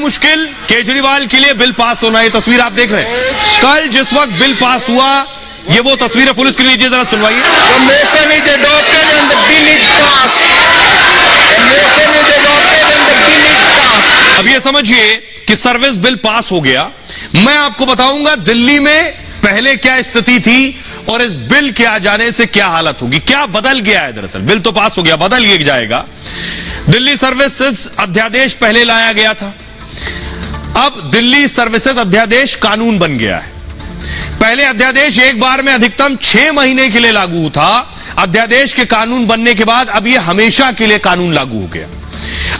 मुश्किल केजरीवाल के लिए बिल पास होना। ये तस्वीर आप देख रहे हैं, कल जिस वक्त बिल पास हुआ, ये वो तस्वीर है, फुल स्क्रीन लीजिए जरा, सुनवाइए। The motion is adopted and the bill is passed. The motion is adopted and the bill is passed. अब ये समझिए कि सर्विस बिल पास हो गया। मैं आपको बताऊंगा दिल्ली में पहले क्या स्थिति थी और इस बिल के आ जाने से क्या हालत होगी, क्या बदल गया है। दरअसल बिल तो पास हो गया, बदल ये जाएगा। दिल्ली सर्विसेज अध्यादेश पहले लाया गया था, अब दिल्ली सर्विसेज अध्यादेश कानून बन गया है। पहले अध्यादेश एक बार में अधिकतम 6 महीने के लिए लागू था, अध्यादेश के कानून बनने के बाद अब यह हमेशा के लिए कानून लागू हो गया।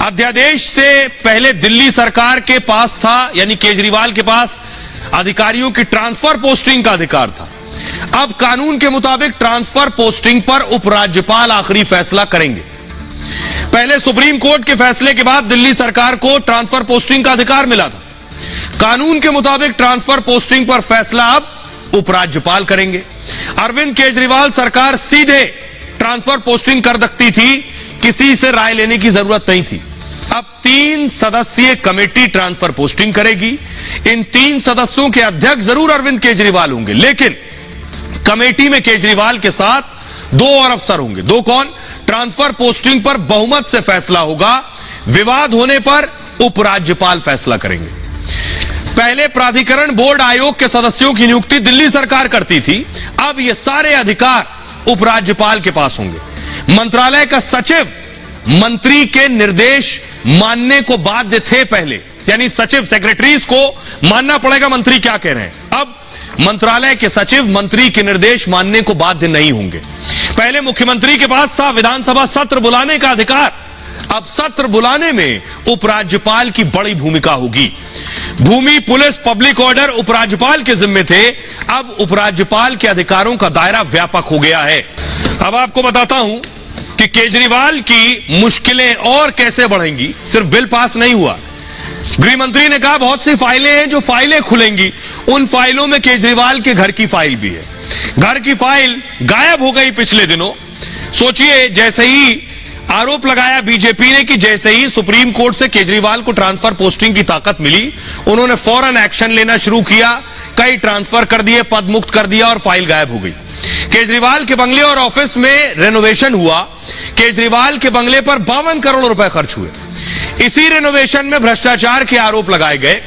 अध्यादेश से पहले दिल्ली सरकार के पास था, यानी केजरीवाल के पास अधिकारियों की ट्रांसफर पोस्टिंग का अधिकार था। अब कानून के मुताबिक ट्रांसफर पोस्टिंग पर उपराज्यपाल आखिरी फैसला करेंगे। पहले सुप्रीम कोर्ट के फैसले के बाद दिल्ली सरकार को ट्रांसफर पोस्टिंग का अधिकार मिला था। कानून के मुताबिक ट्रांसफर पोस्टिंग पर फैसला अब उपराज्यपाल करेंगे। अरविंद केजरीवाल सरकार सीधे ट्रांसफर पोस्टिंग कर सकती थी, किसी से राय लेने की जरूरत नहीं थी। अब 3 सदस्यीय कमेटी ट्रांसफर पोस्टिंग करेगी। इन 3 सदस्यों के अध्यक्ष जरूर अरविंद केजरीवाल होंगे, लेकिन कमेटी में केजरीवाल के साथ 2 और अफसर होंगे। 2 कौन? ट्रांसफर पोस्टिंग पर बहुमत से फैसला होगा, विवाद होने पर उपराज्यपाल फैसला करेंगे। पहले प्राधिकरण बोर्ड आयोग के सदस्यों की नियुक्ति दिल्ली सरकार करती थी, अब ये सारे अधिकार उपराज्यपाल के पास होंगे। मंत्रालय का सचिव मंत्री के निर्देश मानने को बाध्य थे पहले, यानी सचिव सेक्रेटरीज को मानना पड़ेगा मंत्री क्या कह रहे हैं। अब मंत्रालय के सचिव मंत्री के निर्देश मानने को बाध्य नहीं होंगे। पहले मुख्यमंत्री के पास था विधानसभा सत्र बुलाने का अधिकार, अब सत्र बुलाने में उपराज्यपाल की बड़ी भूमिका होगी। भूमि, पुलिस, पब्लिक ऑर्डर उपराज्यपाल के जिम्मे थे, अब उपराज्यपाल के अधिकारों का दायरा व्यापक हो गया है। अब आपको बताता हूं कि केजरीवाल की मुश्किलें और कैसे बढ़ेंगी। सिर्फ बिल पास नहीं हुआ, गृह मंत्री ने कहा बहुत सी फाइलें हैं जो फाइलें खुलेंगी, उन फाइलों में केजरीवाल के घर की फाइल भी है। घर की फाइल गायब हो गई पिछले दिनों। सोचिए, जैसे ही आरोप लगाया बीजेपी ने कि जैसे ही सुप्रीम कोर्ट से केजरीवाल को ट्रांसफर पोस्टिंग की ताकत मिली, उन्होंने फौरन एक्शन लेना शुरू किया, कई ट्रांसफर कर दिए, पद मुक्त कर दिया और फाइल गायब हो गई। केजरीवाल के बंगले और ऑफिस में रेनोवेशन हुआ, केजरीवाल के बंगले पर 52 करोड़ रुपए खर्च हुए। इसी रेनोवेशन में भ्रष्टाचार के आरोप लगाए गए।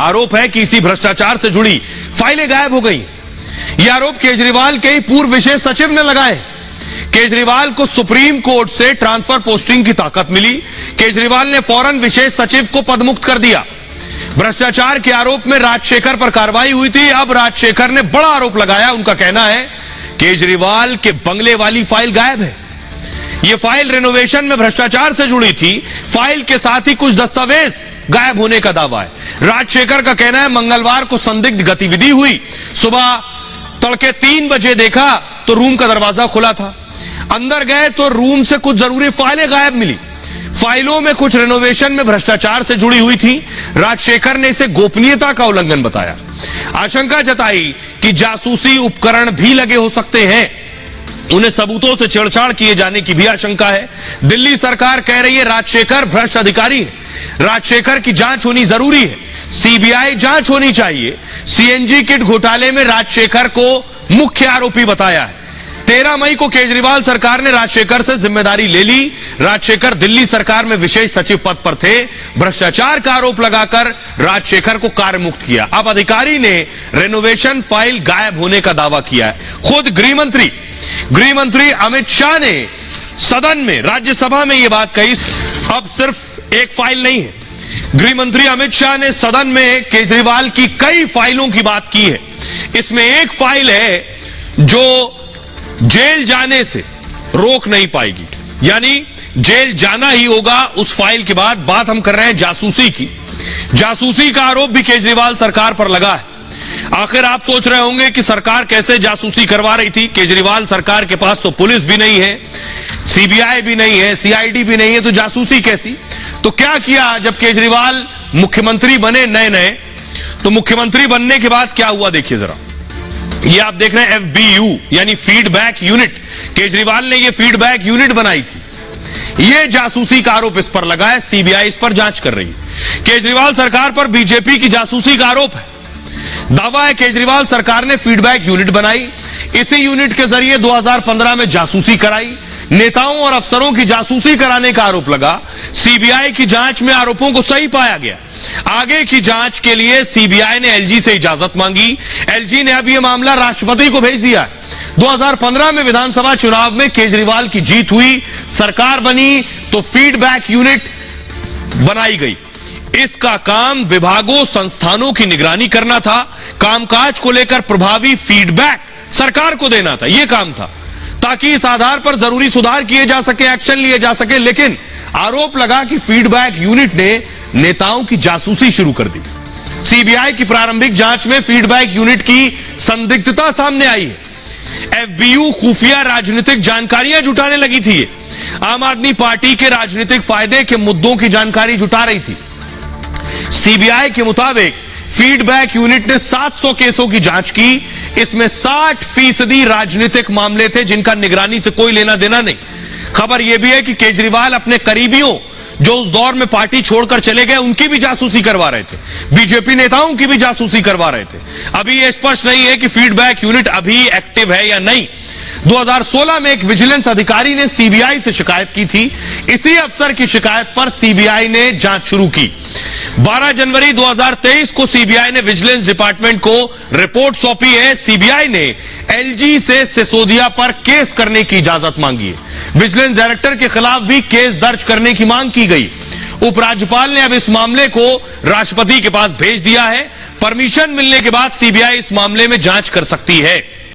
आरोप है कि इसी भ्रष्टाचार से जुड़ी फाइलें गायब हो गई। यह आरोप केजरीवाल के ही पूर्व विशेष सचिव ने लगाए। केजरीवाल को सुप्रीम कोर्ट से ट्रांसफर पोस्टिंग की ताकत मिली, केजरीवाल ने फौरन विशेष सचिव को पदमुक्त कर दिया। भ्रष्टाचार के आरोप में राजशेखर पर कार्रवाई हुई थी, अब राजशेखर ने बड़ा आरोप लगाया। उनका कहना है केजरीवाल के बंगले वाली फाइल गायब है। यह फाइल रेनोवेशन में भ्रष्टाचार से जुड़ी थी, फाइल के साथ ही कुछ दस्तावेज गायब होने का दावा है। राजशेखर का कहना है मंगलवार को संदिग्ध गतिविधि हुई, सुबह तड़के 3 बजे देखा तो रूम का दरवाजा खुला था, अंदर गए तो रूम से कुछ जरूरी फाइलें गायब मिली। फाइलों में कुछ रेनोवेशन में भ्रष्टाचार से जुड़ी हुई थी। राजशेखर ने इसे गोपनीयता का उल्लंघन बताया। आशंका जताई कि जासूसी उपकरण भी लगे हो सकते हैं, उन्हें सबूतों से छेड़छाड़ किए जाने की भी आशंका है। दिल्ली सरकार कह रही है राजशेखर भ्रष्ट अधिकारी है, राजशेखर की जांच होनी जरूरी है, सीबीआई जांच होनी चाहिए। सीएनजी किट घोटाले में राजशेखर को मुख्य आरोपी बताया है। 13 मई को केजरीवाल सरकार ने राजशेखर से जिम्मेदारी ले ली। राजशेखर दिल्ली सरकार में विशेष सचिव पद पर थे। भ्रष्टाचार का आरोप लगाकर राजशेखर को कार्य मुक्त किया। अब अधिकारी ने रेनोवेशन फाइल गायब होने का दावा किया है। खुद गृह मंत्री अमित शाह ने सदन में, राज्यसभा में यह बात कही। अब सिर्फ एक फाइल नहीं है, गृह मंत्री अमित शाह ने सदन में केजरीवाल की कई फाइलों की बात की है। इसमें एक फाइल है जो जेल जाने से रोक नहीं पाएगी, यानी जेल जाना ही होगा उस फाइल के बाद। बात हम कर रहे हैं जासूसी की। जासूसी का आरोप भी केजरीवाल सरकार पर लगा है। आखिर आप सोच रहे होंगे कि सरकार कैसे जासूसी करवा रही थी। केजरीवाल सरकार के पास तो पुलिस भी नहीं है, सीबीआई भी नहीं है, सीआईडी भी नहीं है, तो जासूसी कैसी। तो क्या किया, जब केजरीवाल मुख्यमंत्री बने नए, तो मुख्यमंत्री बनने के बाद क्या हुआ देखिए जरा। ये आप देख रहे हैं FBU यानी फीडबैक यूनिट। केजरीवाल ने ये फीडबैक यूनिट बनाई थी। यह जासूसी का आरोप इस पर लगा है, सीबीआई इस पर जांच कर रही है। केजरीवाल सरकार पर बीजेपी की जासूसी का आरोप है। दावा है केजरीवाल सरकार ने फीडबैक यूनिट बनाई, इसी यूनिट के जरिए 2015 में जासूसी कराई, नेताओं और अफसरों की जासूसी कराने का आरोप लगा। सीबीआई की जांच में आरोपों को सही पाया गया। आगे की जांच के लिए सीबीआई ने एलजी से इजाजत मांगी। एलजी ने अब यह मामला राष्ट्रपति को भेज दिया। 2015 में विधानसभा चुनाव में केजरीवाल की जीत हुई, सरकार बनी, तो फीडबैक यूनिट बनाई गई। इसका काम विभागों संस्थानों की निगरानी करना था, कामकाज को लेकर प्रभावी फीडबैक सरकार को देना था, यह काम था, ताकि इस आधार पर जरूरी सुधार किए जा सके, एक्शन लिए जा सके। लेकिन आरोप लगा कि फीडबैक यूनिट ने नेताओं की जासूसी शुरू कर दी। सीबीआई की प्रारंभिक जांच में फीडबैक यूनिट की संदिग्धता सामने आई है। एफबीयू खुफिया राजनीतिक जानकारियां जुटाने लगी थी। आम आदमी पार्टी के राजनीतिक फायदे के मुद्दों की जानकारी जुटा रही थी। सीबीआई के मुताबिक फीडबैक यूनिट ने 700 केसों की जांच की। इसमें 60% राजनीतिक मामले थे जिनका निगरानी से कोई लेना देना नहीं। खबर यह भी है कि केजरीवाल अपने करीबियों जो उस दौर में पार्टी छोड़कर चले गए उनकी भी जासूसी करवा रहे थे, बीजेपी नेताओं की भी जासूसी करवा रहे थे। अभी यह स्पष्ट नहीं है कि फीडबैक यूनिट अभी एक्टिव है या नहीं। 2016 में एक विजिलेंस अधिकारी ने सीबीआई से शिकायत की थी। इसी अफसर की शिकायत पर सीबीआई ने जांच शुरू की। 12 जनवरी 2023 को सीबीआई ने विजिलेंस डिपार्टमेंट को रिपोर्ट सौंपी है। सीबीआई ने एलजी से सिसोदिया पर केस करने की इजाजत मांगी है। विजिलेंस डायरेक्टर के खिलाफ भी केस दर्ज करने की मांग की गई। उपराज्यपाल ने अब इस मामले को राष्ट्रपति के पास भेज दिया है। परमिशन मिलने के बाद सीबीआई इस मामले में जांच कर सकती है।